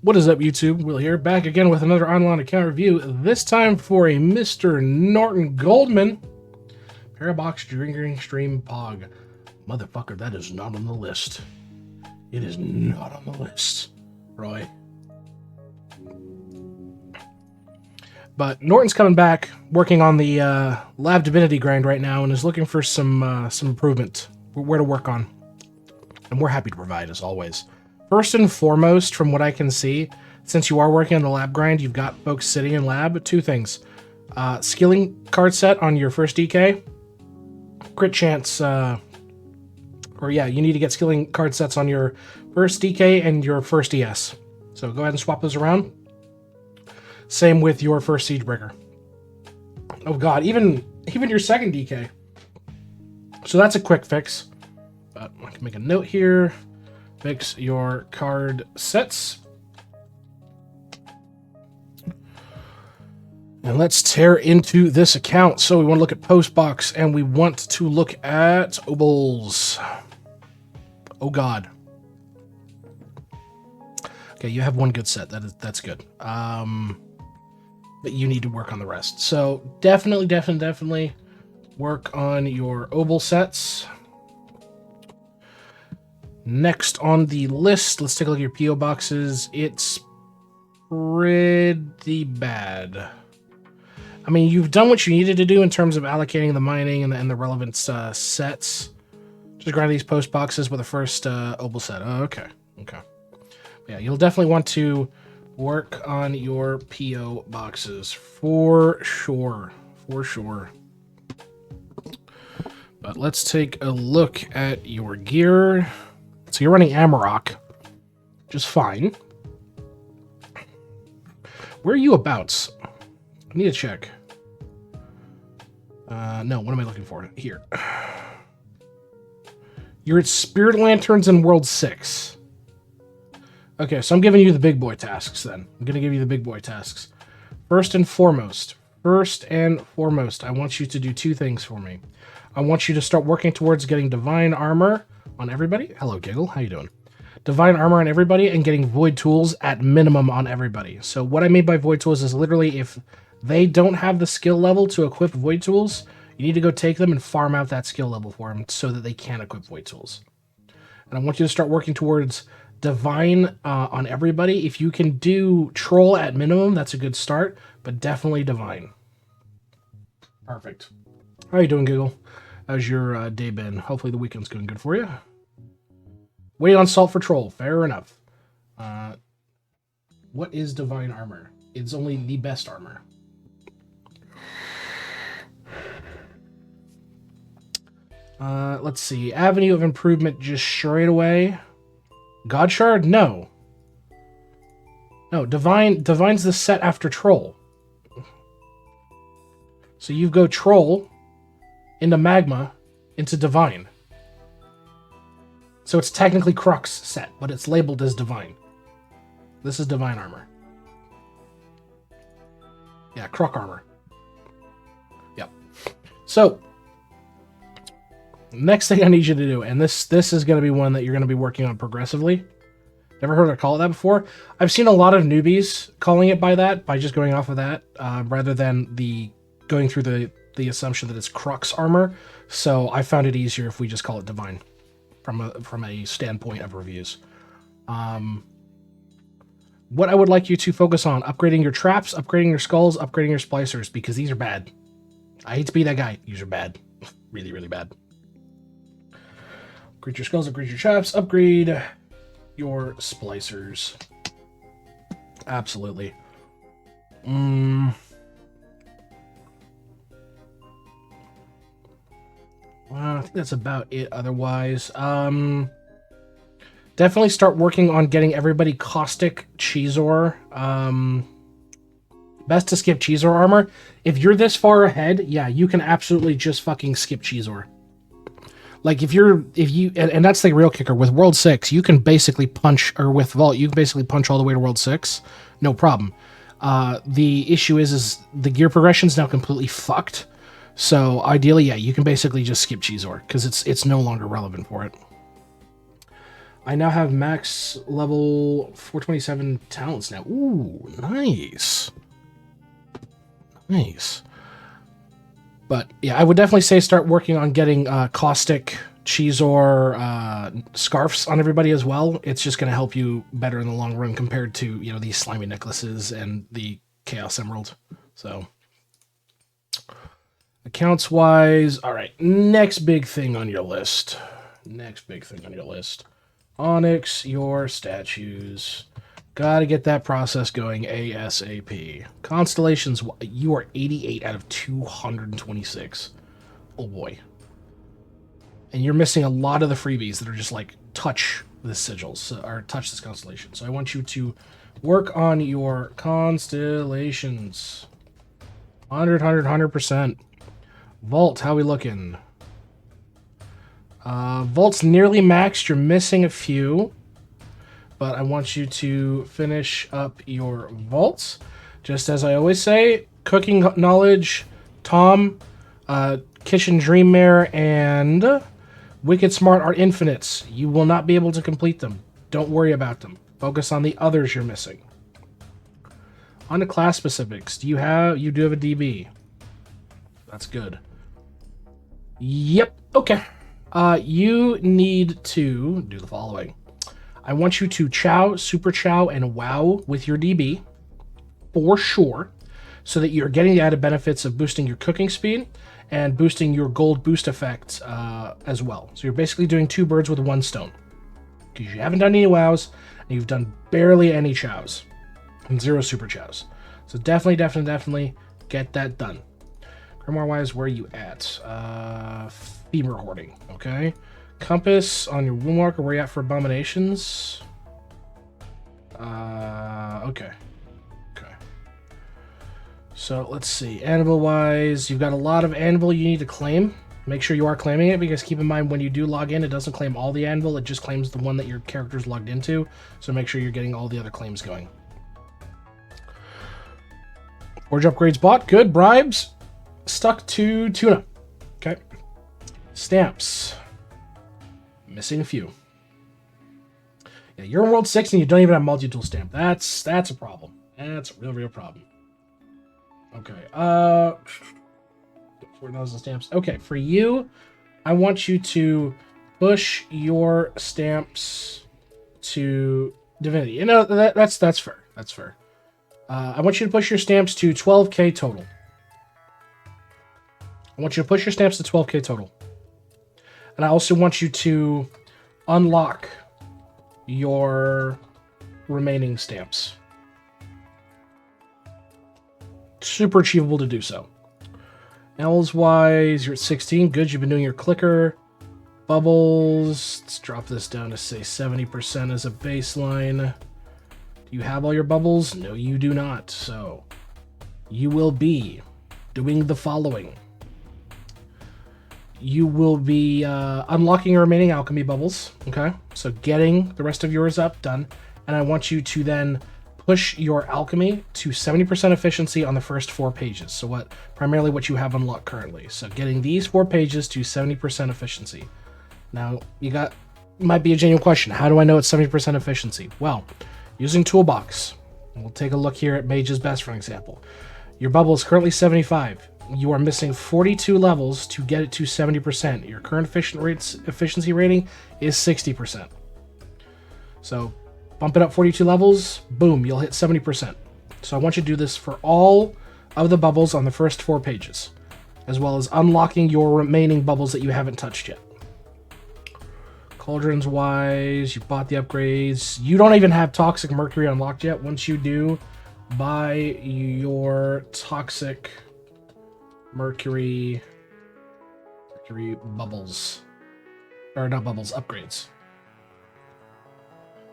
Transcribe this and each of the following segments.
What is up, YouTube? Will here, back again with another online account review, this time for a Mr. Norton Goldman Parabox Drinking Stream Pog. Motherfucker, that is not on the list. It is not on the list, Roy. But Norton's coming back, working on the Lab Divinity grind right now, and is looking for some improvement, where to work on. And we're happy to provide, as always. First and foremost, from what I can see, since you are working on the lab grind, you've got folks sitting in lab. Two things. Skilling card set on your first DK. Crit chance, you need to get skilling card sets on your first DK and your first ES. So go ahead and swap those around. Same with your first Siegebreaker. Oh god, even your second DK. So that's a quick fix. But I can make a note here. Fix your card sets. And let's tear into this account. So we want to look at Postbox, and we want to look at Obol's. Oh god. Okay, you have one good set. That's good. But you need to work on the rest. So definitely work on your Obol Sets. Next on the list, let's take a look at your P.O. boxes. It's pretty bad. I mean, you've done what you needed to do in terms of allocating the mining and the relevant sets. Just grab these post boxes with the first Obol set. Oh, okay. Yeah, you'll definitely want to work on your P.O. boxes for sure. But let's take a look at your gear. So you're running Amarok, which is fine. Where are you abouts? I need to check. No, what am I looking for? Here. You're at Spirit Lanterns in World 6. Okay, so I'm giving you the big boy tasks then. I'm going to give you the big boy tasks. First and foremost, I want you to do two things for me. I want you to start working towards getting Divine Armor on everybody. Hello, Giggle. How you doing? Divine Armor on everybody and getting Void Tools at minimum on everybody. So what I mean by Void Tools is literally if they don't have the skill level to equip Void Tools, you need to go take them and farm out that skill level for them so that they can equip Void Tools. And I want you to start working towards Divine on everybody. If you can do Troll at minimum, that's a good start, but definitely Divine. Perfect. How you doing, Giggle? How's your day been? Hopefully the weekend's going good for you. Wait on Salt for Troll. Fair enough. What is Divine Armor? It's only the best armor. Let's see. Avenue of Improvement just straight away. God Shard? No. No, Divine's the set after Troll. So you go Troll into Magma, into Divine. So it's technically Crux set, but it's labeled as Divine. This is Divine Armor. Yeah, Crux Armor. Yep. So, next thing I need you to do, and this is going to be one that you're going to be working on progressively. Never heard her call it that before. I've seen a lot of newbies calling it by that, by just going off of that, rather than going through the assumption that it's Crux Armor. So I found it easier if we just call it Divine from a standpoint of reviews. What I would like you to focus on: upgrading your traps, upgrading your skulls, upgrading your splicers, because these are bad. I hate to be that guy. These are bad. Really bad. Upgrade your skulls, upgrade your traps, upgrade your splicers. Absolutely. Well, I think that's about it otherwise. Definitely start working on getting everybody Caustic Cheezor. Best to skip Cheezor armor. If you're this far ahead, yeah, you can absolutely just fucking skip Cheezor. Like and that's the real kicker. With World 6, you can basically punch, or with Vault, you can basically punch all the way to World 6. No problem. The issue is the gear progression's now completely fucked. So ideally, yeah, you can basically just skip Cheezor because it's no longer relevant for it. I now have max level 427 talents now. Ooh, nice. Nice. But yeah, I would definitely say start working on getting caustic, Cheezor, scarfs on everybody as well. It's just going to help you better in the long run compared to, you know, these slimy necklaces and the Chaos Emerald. So accounts wise, all right, next big thing on your list. Next big thing on your list. Onyx, your statues. Gotta get that process going ASAP. Constellations, you are 88 out of 226. Oh boy. And you're missing a lot of the freebies that are just like touch this sigils, or touch this constellation. So I want you to work on your constellations. 100%. Vault, how we looking? Vault's nearly maxed. You're missing a few. But I want you to finish up your vaults. Just as I always say, cooking knowledge, Tom, kitchen dreammare, and wicked smart are infinites. You will not be able to complete them. Don't worry about them. Focus on the others you're missing. On to class specifics. You do have a DB. That's good. Yep. Okay. You need to do the following. I want you to Chow, Super Chow, and Wow with your DB, for sure, so that you're getting the added benefits of boosting your cooking speed and boosting your gold boost effect as well. So you're basically doing 2 birds with 1 stone. Because you haven't done any Wows, and you've done barely any Chows, and 0 Super Chows. So definitely get that done. Grimoire-wise, where are you at? Femur hoarding, okay? Compass on your wound marker, where are you at for abominations? Okay. So let's see. Anvil-wise, you've got a lot of anvil you need to claim. Make sure you are claiming it, because keep in mind when you do log in, it doesn't claim all the anvil, it just claims the one that your character's logged into. So make sure you're getting all the other claims going. Forge upgrades bought. Good. Bribes. Stuck to tuna. Okay. Stamps. Missing a few. Yeah, you're in World 6 and you don't even have multi-tool stamp. That's a problem. That's a real problem. Okay. 4,000 stamps. Okay, for you, I want you to push your stamps to Divinity. You know, that's fair. That's fair. I want you to push your stamps to 12k total. I want you to push your stamps to 12k total. And I also want you to unlock your remaining stamps. Super achievable to do so. L's-wise, you're at 16. Good, you've been doing your clicker. Bubbles, let's drop this down to, say, 70% as a baseline. Do you have all your bubbles? No, you do not. So, you will be doing the following. You will be unlocking your remaining alchemy bubbles, okay? So getting the rest of yours up, done. And I want you to then push your alchemy to 70% efficiency on the first 4 pages. So primarily what you have unlocked currently. So getting these 4 pages to 70% efficiency. Now, might be a genuine question. How do I know it's 70% efficiency? Well, using Toolbox. We'll take a look here at Mage's Best, for example. Your bubble is currently 75. You are missing 42 levels to get it to 70%. Your current efficiency rating is 60%. So bump it up 42 levels, boom, you'll hit 70%. So I want you to do this for all of the bubbles on the first 4 pages, as well as unlocking your remaining bubbles that you haven't touched yet. Cauldrons wise, you bought the upgrades. You don't even have Toxic Mercury unlocked yet. Once you do, buy your Toxic Mercury bubbles. Or not bubbles, upgrades.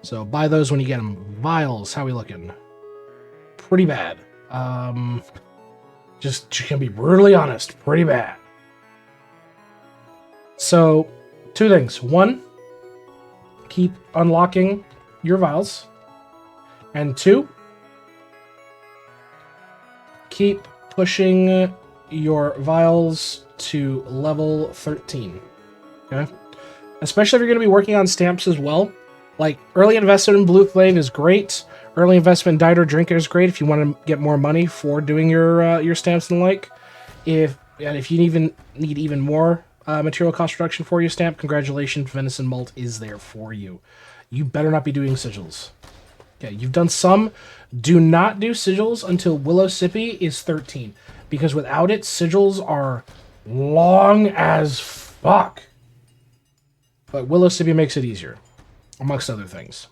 So buy those when you get them. Vials, how we looking? Pretty bad. Just gonna be brutally honest, pretty bad. So, 2 things. 1, keep unlocking your vials. And 2, keep pushing your vials to level 13. Okay? Especially if you're going to be working on stamps as well. Like, early investment in Blue Flame is great. Early investment in Dieter Drinker is great if you want to get more money for doing your stamps and the like. If you even need even more material cost reduction for your stamp, congratulations, Venison Malt is there for you. You better not be doing sigils. Okay, you've done some. Do not do sigils until Willow Sippy is 13. Because without it, sigils are long as fuck. But Willow Sippy makes it easier, amongst other things.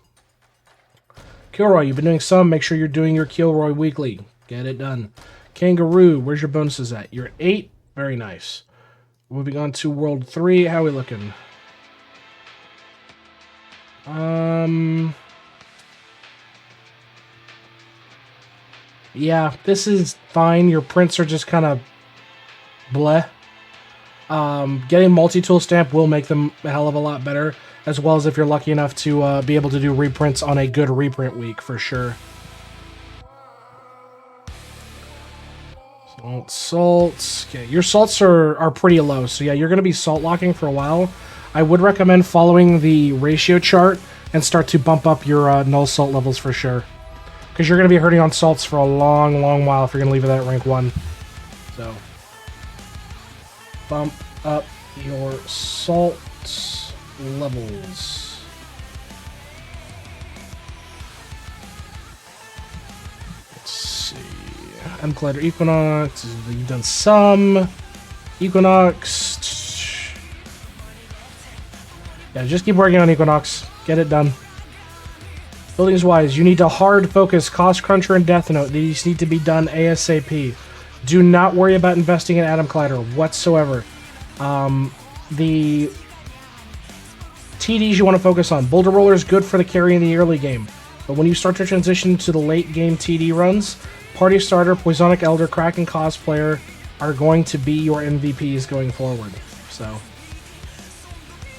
Kilroy, you've been doing some. Make sure you're doing your Kilroy weekly. Get it done. Kangaroo, where's your bonuses at? You're at 8. Very nice. Moving on to World 3. How are we looking? Yeah, this is fine. Your prints are just kind of bleh. Getting multi-tool stamp will make them a hell of a lot better, as well as if you're lucky enough to be able to do reprints on a good reprint week, for sure. Salts. Okay, your salts are pretty low, so yeah, you're going to be salt locking for a while. I would recommend following the ratio chart and start to bump up your null salt levels for sure. Because you're going to be hurting on salts for a long, long while if you're going to leave it at rank 1. So, bump up your salt levels. Let's see. Collider Equinox. You've done some. Equinox. Yeah, just keep working on Equinox. Get it done. Buildings-wise, you need to hard focus Cost Cruncher and Death Note. These need to be done ASAP. Do not worry about investing in Atom Collider whatsoever. The TDs you want to focus on. Boulder Roller is good for the carry in the early game. But when you start to transition to the late game TD runs, Party Starter, Poisonic Elder, Kraken Cosplayer are going to be your MVPs going forward. So,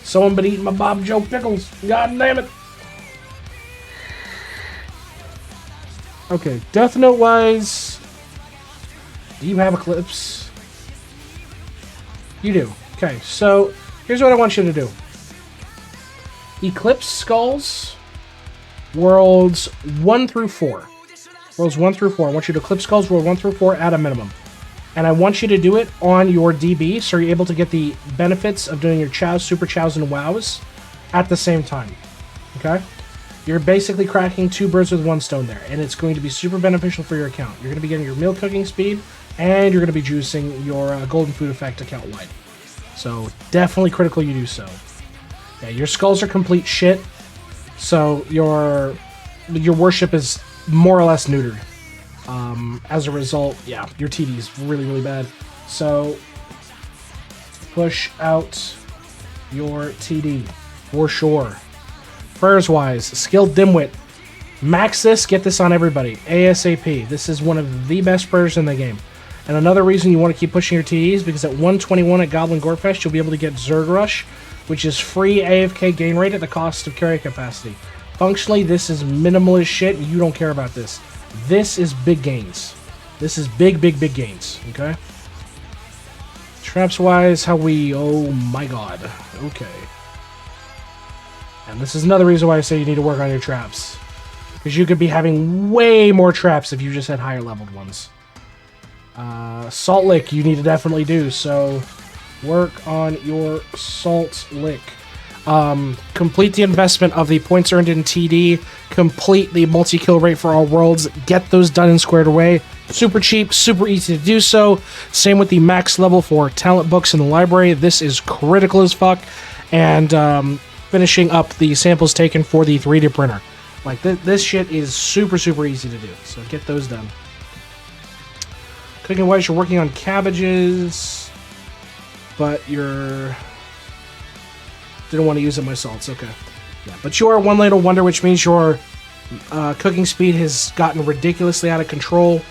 someone been eating my Bob Joe pickles. God damn it. Okay, Death Note wise, do you have Eclipse? You do. Okay, so here's what I want you to do. Eclipse Skulls, Worlds 1 through 4. Worlds 1 through 4. I want you to Eclipse Skulls, World 1 through 4 at a minimum. And I want you to do it on your DB, so you're able to get the benefits of doing your Chows, Super Chows, and Wows at the same time. Okay? You're basically cracking 2 birds with 1 stone there, and it's going to be super beneficial for your account. You're going to be getting your meal cooking speed, and you're going to be juicing your golden food effect account-wide. So, definitely critical you do so. Yeah, your skulls are complete shit, so your worship is more or less neutered. As a result, yeah, your TD is really, really bad. So, push out your TD, for sure. Prayers-wise, Skilled Dimwit. Max this, get this on everybody. ASAP. This is one of the best prayers in the game. And another reason you want to keep pushing your TDs, because at 121 at Goblin Gorefest, you'll be able to get Zerg Rush, which is free AFK gain rate at the cost of carry capacity. Functionally, this is minimal as shit, and you don't care about this. This is big gains. This is big, big, big gains, okay? Traps-wise, how we... Oh my god. Okay. And this is another reason why I say you need to work on your traps. Because you could be having way more traps if you just had higher leveled ones. Salt Lick you need to definitely do, so work on your Salt Lick. Complete the investment of the points earned in TD. Complete the multi-kill rate for all worlds. Get those done and squared away. Super cheap, super easy to do so. Same with the max level for talent books in the library. This is critical as fuck. And finishing up the samples taken for the 3D printer. Like, this shit is super, super easy to do. So get those done. Cooking wise, you're working on cabbages, but you're... Didn't want to use up my salts, okay. Yeah, but you are one ladle wonder, which means your cooking speed has gotten ridiculously out of control.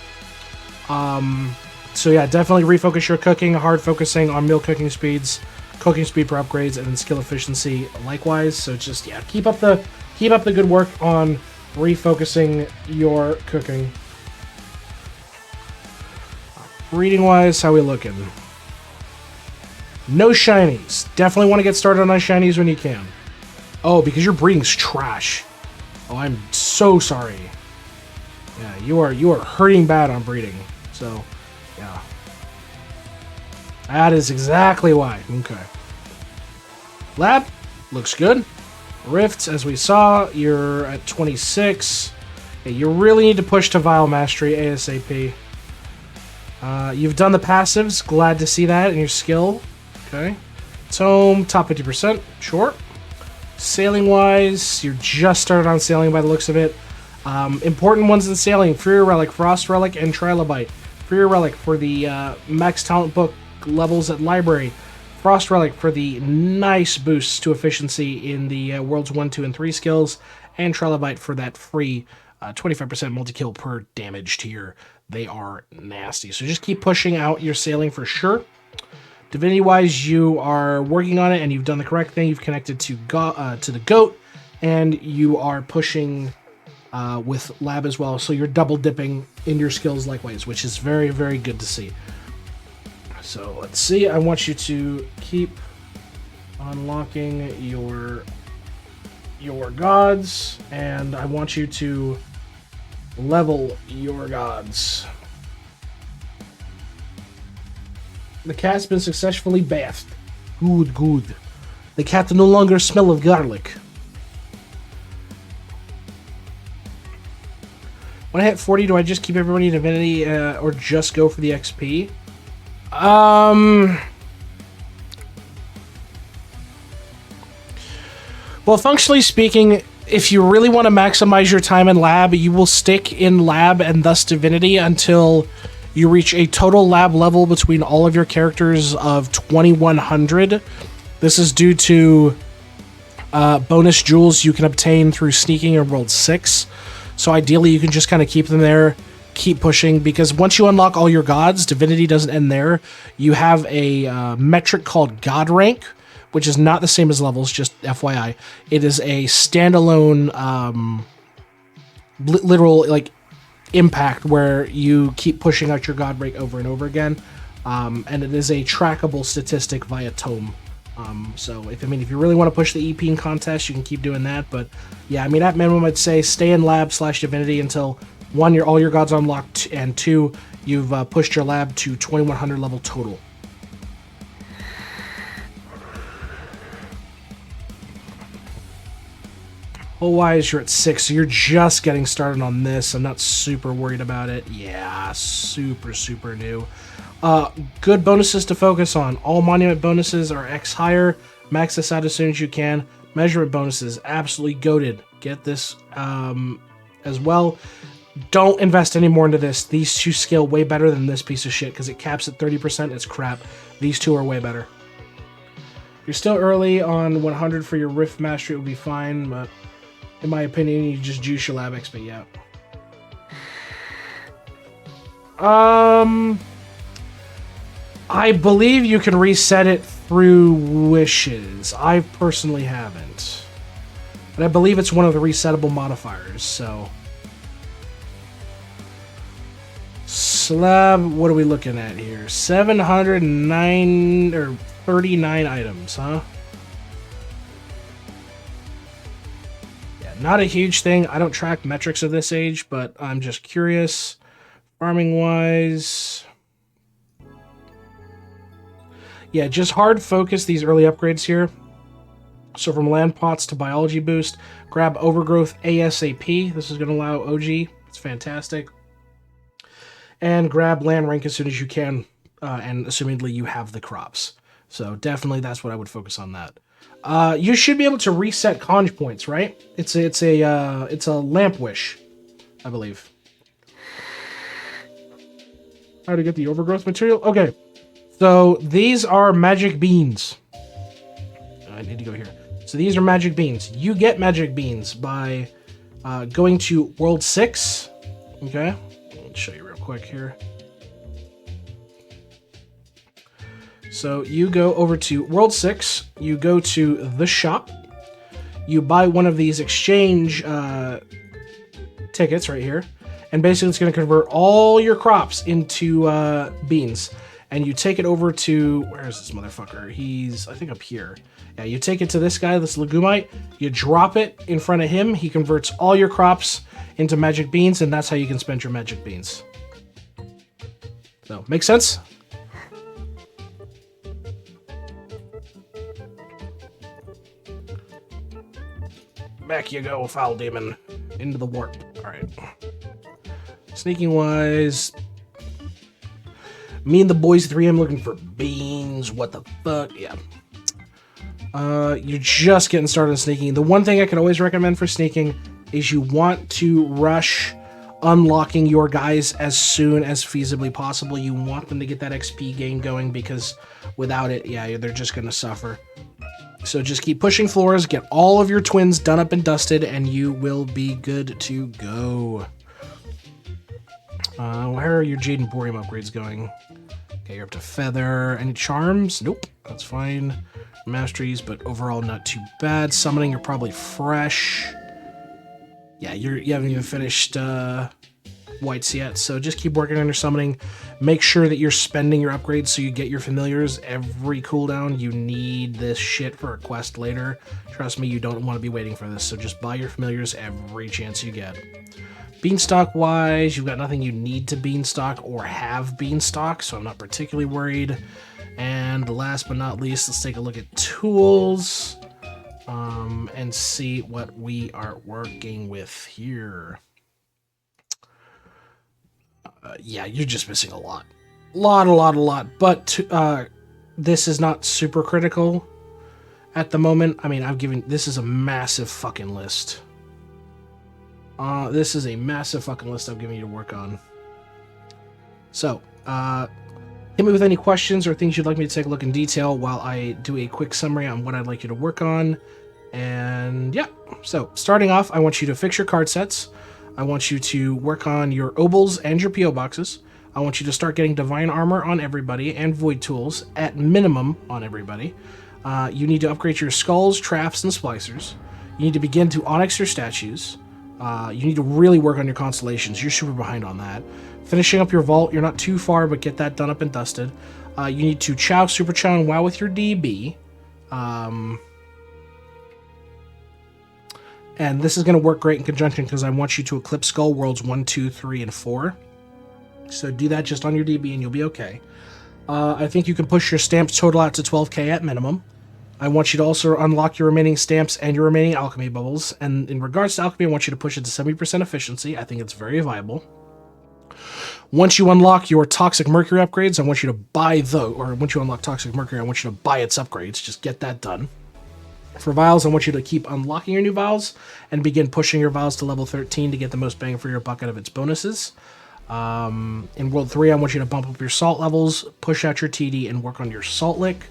So yeah, definitely refocus your cooking, hard focusing on meal cooking speeds, cooking speed for upgrades, and then skill efficiency likewise. So just, yeah, keep up the good work on refocusing your cooking. Reading wise, how we looking? No shinies. Definitely want to get started on shinies when you can. Oh, because your breeding's trash. Oh, I'm so sorry. Yeah, you are hurting bad on breeding. So, yeah. That is exactly why. Okay. Lab looks good. Rifts, as we saw, you're at 26. Okay, you really need to push to Vial Mastery ASAP. You've done the passives. Glad to see that in your skill. Okay. Tome, top 50%. Sure. Sailing-wise, you're just started on sailing by the looks of it. Important ones in sailing: Fury Relic, Frost Relic, and Trilobite. Fury Relic for the max talent book levels at Library. Frost Relic for the nice boosts to efficiency in the Worlds 1, 2, and 3 skills. And Trilobite for that free 25% multi-kill per damage tier. They are nasty. So just keep pushing out your sailing for sure. Divinity-wise, you are working on it, and you've done the correct thing. You've connected to the goat, and you are pushing with lab as well. So you're double dipping in your skills likewise, which is very, very good to see. So let's see. I want you to keep unlocking your gods, and I want you to level your gods. The cat's been successfully bathed. Good, good. The cat no longer smell of garlic. When I hit 40, do I just keep everybody in Divinity or just go for the XP? Well, functionally speaking, if you really want to maximize your time in lab, you will stick in lab and thus Divinity until you reach a total lab level between all of your characters of 2100. This is due to bonus jewels you can obtain through sneaking in World 6. So ideally, you can just kind of keep them there, keep pushing, because once you unlock all your gods, Divinity doesn't end there. You have a metric called God Rank, which is not the same as levels, just FYI. It is a standalone, literal, like, impact where you keep pushing out your God Rank over and over again. And it is a trackable statistic via Tome. So if you really want to push the EP in contest, you can keep doing that. But yeah, at minimum, I'd say stay in lab / Divinity until 1, all your gods are unlocked, and 2, you've pushed your lab to 2100 level total. Hull-wise, you're at 6, so you're just getting started on this. I'm not super worried about it. Yeah, super, super new. Good bonuses to focus on. All monument bonuses are X higher. Max this out as soon as you can. Measurement bonuses, absolutely goated. Get this as well. Don't invest any more into this. These two scale way better than this piece of shit because it caps at 30%. It's crap. These two are way better. You're still early on 100 for your Rift Mastery. It would be fine, but in my opinion, you just juice your lab XP out. I believe you can reset it through wishes. I personally haven't. But I believe it's one of the resettable modifiers, so. Slab, what are we looking at here? 709 or 39 items, huh? Yeah, not a huge thing. I don't track metrics of this age, but I'm just curious. Farming wise. Yeah, just hard focus these early upgrades here. So from land pots to biology boost, grab overgrowth ASAP. This is going to allow OG. It's fantastic. And grab land rank as soon as you can, and assumingly you have the crops. So definitely that's what I would focus on that. You should be able to reset conj points, right? It's a lamp wish, I believe. How to get the overgrowth material? Okay. So these are magic beans. I need to go here. So these are magic beans. You get magic beans by going to World 6. Okay. Let's show you real quick here. So you go over to World 6. You go to the shop. You buy one of these exchange tickets right here. And basically it's going to convert all your crops into beans. and you take it over to, where is this motherfucker? He's, I think, up here. Yeah, you take it to this guy, this Legumite, you drop it in front of him, he converts all your crops into magic beans, and that's how you can spend your magic beans. So, make sense? Back you go, foul demon. Into the warp. Alright. Sneaking wise, me and the boys 3M looking for beans. What the fuck? Yeah. You're just getting started on sneaking. The one thing I can always recommend for sneaking is you want to rush unlocking your guys as soon as feasibly possible. You want them to get that XP gain going, because without it, yeah, they're just going to suffer. So just keep pushing floors, get all of your twins done up and dusted, and you will be good to go. Where are your Jade and Borium upgrades going? Okay, you're up to Feather. Any charms? Nope, that's fine. Masteries, but overall not too bad. Summoning, you're probably fresh. Yeah, you haven't even finished Whites yet, so just keep working on your summoning. Make sure that you're spending your upgrades so you get your familiars every cooldown. You need this shit for a quest later. Trust me, you don't want to be waiting for this, so just buy your familiars every chance you get. Beanstalk wise, you've got nothing you need to beanstalk or have beanstalk, so I'm not particularly worried. And last but not least, let's take a look at tools and see what we are working with here. Yeah, you're just missing a lot. A lot. But this is not super critical at the moment. I mean, this is a massive fucking list. This is a massive fucking list I've given you to work on. So, hit me with any questions or things you'd like me to take a look in detail while I do a quick summary on what I'd like you to work on. And yeah, so starting off, I want you to fix your card sets. I want you to work on your Obols and your P.O. boxes. I want you to start getting Divine Armor on everybody and Void Tools at minimum on everybody. You need to upgrade your Skulls, Traps, and Splicers. You need to begin to Onyx your statues. You need to really work on your Constellations. You're super behind on that. Finishing up your Vault, you're not too far, but get that done up and dusted. You need to Super Chow and Wow with your DB. And this is going to work great in conjunction because I want you to Eclipse Skull Worlds 1, 2, 3, and 4. So do that just on your DB and you'll be okay. I think you can push your stamps total out to 12k at minimum. I want you to also unlock your remaining stamps and your remaining alchemy bubbles. And in regards to alchemy, I want you to push it to 70% efficiency. I think it's very viable. Once you unlock your Toxic Mercury upgrades, I want you to buy those. Or once you unlock Toxic Mercury, I want you to buy its upgrades. Just get that done. For Vials, I want you to keep unlocking your new Vials and begin pushing your Vials to level 13 to get the most bang for your buck out of its bonuses. In World 3, I want you to bump up your Salt levels, push out your TD, and work on your Salt Lick.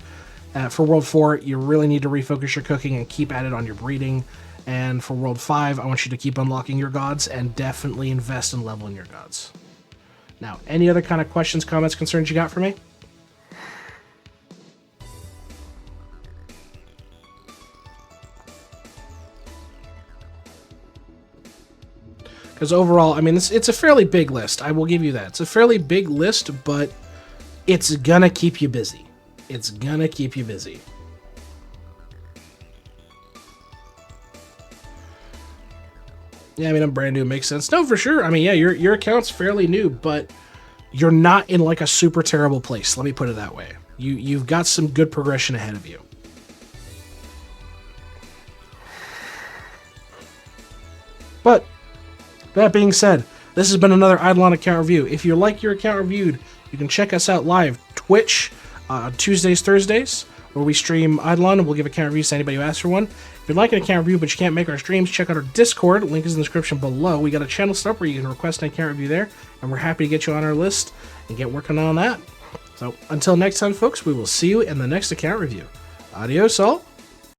For World 4, you really need to refocus your cooking and keep at it on your breeding. And for World 5, I want you to keep unlocking your gods and definitely invest in leveling your gods. Now, any other kind of questions, comments, concerns you got for me? Because overall, I mean, it's a fairly big list. I will give you that. It's a fairly big list, but it's gonna keep you busy. It's gonna keep you busy. Yeah, I mean, I'm brand new. Makes sense. No, for sure. I mean, yeah, your account's fairly new, but you're not in like a super terrible place. Let me put it that way. You've got some good progression ahead of you. But that being said, this has been another Eidolon account review. If you like your account reviewed, you can check us out live Twitch Tuesdays, Thursdays, where we stream Eidolon and we'll give account reviews to anybody who asks for one. If you'd like an account review but you can't make our streams, check out our Discord. Link is in the description below. We got a channel set up where you can request an account review there, and we're happy to get you on our list and get working on that. So until next time, folks, we will see you in the next account review. Adios, all.